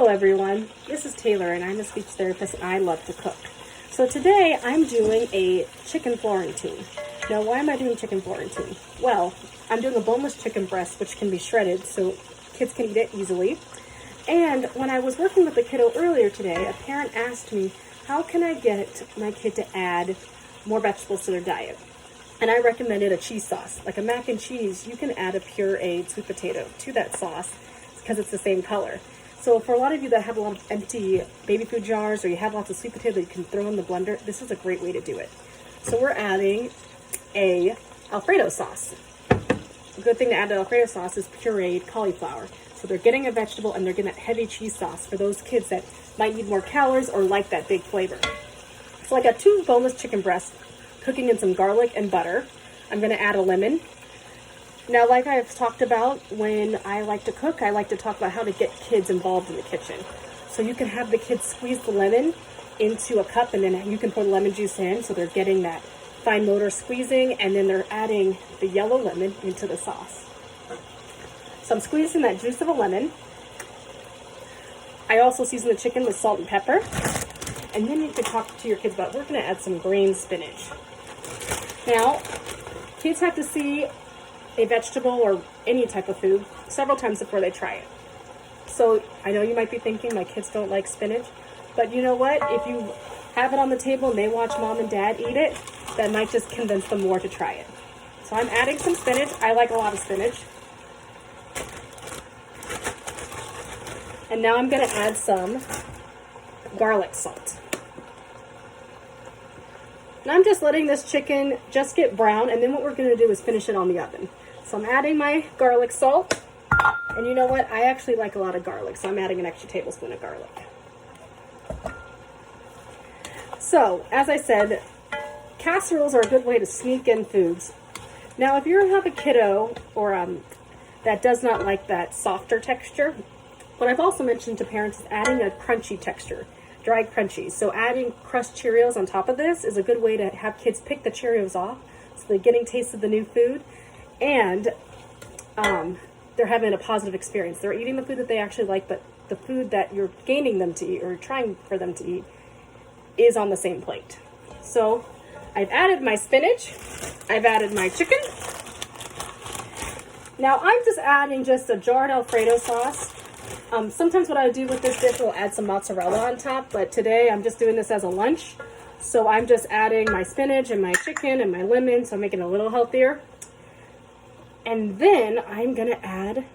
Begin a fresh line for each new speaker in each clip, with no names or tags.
Hello everyone, this is Taylor and I'm a speech therapist and I love to cook. So today I'm doing a chicken Florentine. Now why am I doing chicken Florentine? Well, I'm doing a boneless chicken breast which can be shredded so kids can eat it easily. And when I was working with the kiddo earlier today, a parent asked me, how can I get my kid to add more vegetables to their diet? And I recommended a cheese sauce, like a mac and cheese. You can add a pureed sweet potato to that sauce because it's the same color. So for a lot of you that have a lot of empty baby food jars or you have lots of sweet potato that you can throw in the blender, this is a great way to do it. So we're adding a Alfredo sauce. A good thing to add to Alfredo sauce is pureed cauliflower. So they're getting a vegetable and they're getting that heavy cheese sauce for those kids that might need more calories or like that big flavor. So I got 2 boneless chicken breasts cooking in some garlic and butter. I'm going to add a lemon. Now, like I've talked about, when I like to cook, I like to talk about how to get kids involved in the kitchen. So you can have the kids squeeze the lemon into a cup and then you can pour the lemon juice in so they're getting that fine motor squeezing, and then they're adding the yellow lemon into the sauce. So I'm squeezing that juice of a lemon. I also season the chicken with salt and pepper. And then you can talk to your kids about, we're going to add some green spinach. Now, kids have to see a vegetable or any type of food several times before they try it. So I know you might be thinking, my kids don't like spinach. But you know what? If you have it on the table and they watch mom and dad eat it, that might just convince them more to try it. So I'm adding some spinach. I like a lot of spinach. And now I'm going to add some garlic salt. And I'm just letting this chicken just get brown, and then what we're going to do is finish it on the oven. So I'm adding my garlic salt, and you know what? I actually like a lot of garlic, so I'm adding an extra tablespoon of garlic. So, as I said, casseroles are a good way to sneak in foods. Now, if you have a kiddo or that does not like that softer texture, what I've also mentioned to parents is adding a crunchy texture. Dried crunchies. So adding crushed Cheerios on top of this is a good way to have kids pick the Cheerios off so they're getting taste of the new food and they're having a positive experience. They're eating the food that they actually like, but the food that you're gaining them to eat or trying for them to eat is on the same plate. So I've added my spinach. I've added my chicken. Now I'm just adding just a jarred Alfredo sauce. Sometimes what I do with this dish will add some mozzarella on top, but today I'm just doing this as a lunch. So I'm just adding my spinach and my chicken and my lemon, so I'm making it a little healthier. And then I'm going to add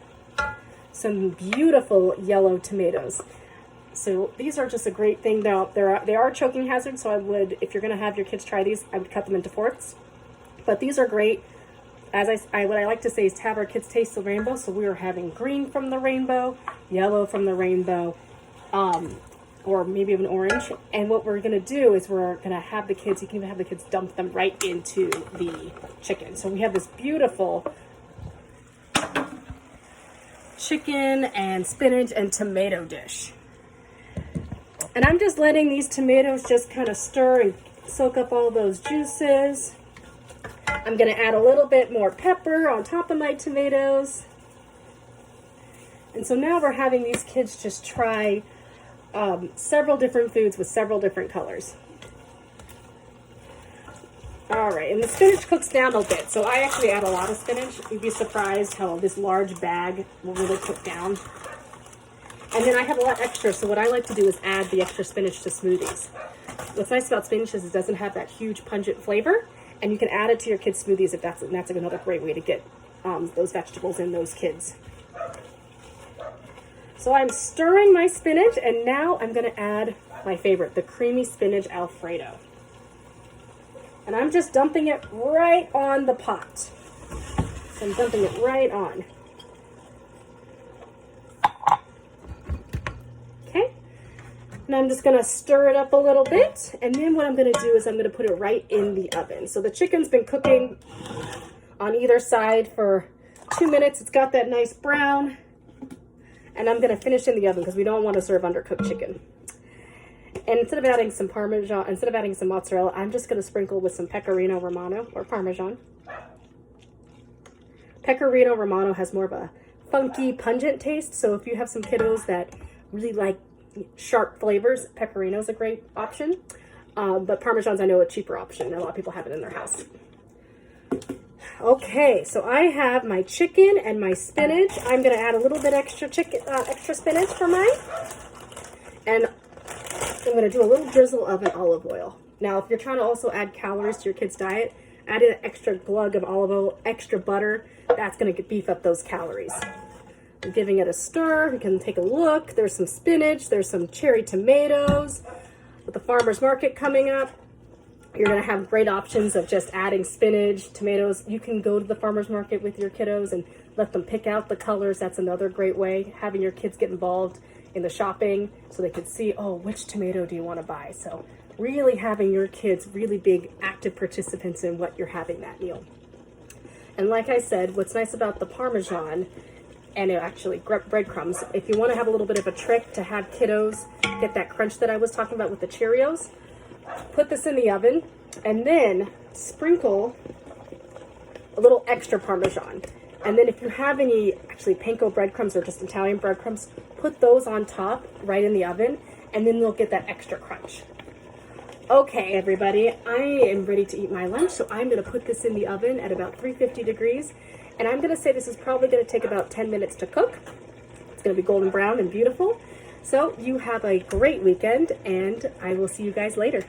some beautiful yellow tomatoes. So these are just a great thing. Now, they are choking hazards, so I would, if you're going to have your kids try these, I would cut them into fourths. But these are great. As what I like to say is to have our kids taste the rainbow. So we are having green from the rainbow, yellow from the rainbow, or maybe even orange. And what we're going to do is we're going to have the kids, you can even have the kids dump them right into the chicken. So we have this beautiful chicken and spinach and tomato dish. And I'm just letting these tomatoes just kind of stir and soak up all those juices. I'm going to add a little bit more pepper on top of my tomatoes. And so now we're having these kids just try several different foods with several different colors. All right, and the spinach cooks down a bit. So I actually add a lot of spinach. You'd be surprised how this large bag will really cook down. And then I have a lot extra, so what I like to do is add the extra spinach to smoothies. What's nice about spinach is it doesn't have that huge pungent flavor. And you can add it to your kids' smoothies if that's another great way to get those vegetables in those kids. So I'm stirring my spinach, and now I'm going to add my favorite, the creamy spinach Alfredo. And I'm just dumping it right on the pot. So I'm dumping it right on. Okay. And I'm just going to stir it up a little bit. And then what I'm going to do is I'm going to put it right in the oven. So the chicken's been cooking on either side for 2 minutes. It's got that nice brown. And I'm going to finish in the oven because we don't want to serve undercooked chicken. And instead of adding some Parmesan, instead of adding some mozzarella, I'm just going to sprinkle with some Pecorino Romano or Parmesan. Pecorino Romano has more of a funky, pungent taste. So if you have some kiddos that really like sharp flavors, Pecorino is a great option. But Parmesan's, I know, a cheaper option. A lot of people have it in their house. Okay, so I have my chicken and my spinach. I'm going to add a little bit extra spinach for mine. And I'm going to do a little drizzle of an olive oil. Now, if you're trying to also add calories to your kid's diet, add an extra glug of olive oil, extra butter. That's going to beef up those calories. I'm giving it a stir. You can take a look. There's some spinach. There's some cherry tomatoes. With the farmer's market coming up, you're going to have great options of just adding spinach, tomatoes. You can go to the farmer's market with your kiddos and let them pick out the colors. That's another great way. Having your kids get involved in the shopping so they can see, oh, which tomato do you want to buy? So really having your kids really big active participants in what you're having that meal. And like I said, what's nice about the Parmesan and actually breadcrumbs, if you want to have a little bit of a trick to have kiddos get that crunch that I was talking about with the Cheerios, put this in the oven and then sprinkle a little extra Parmesan. And then if you have any actually panko breadcrumbs or just Italian breadcrumbs, put those on top right in the oven, and then they'll get that extra crunch. Okay, everybody, I am ready to eat my lunch, so I'm going to put this in the oven at about 350 degrees. And I'm going to say this is probably going to take about 10 minutes to cook. It's going to be golden brown and beautiful. So you have a great weekend, and I will see you guys later.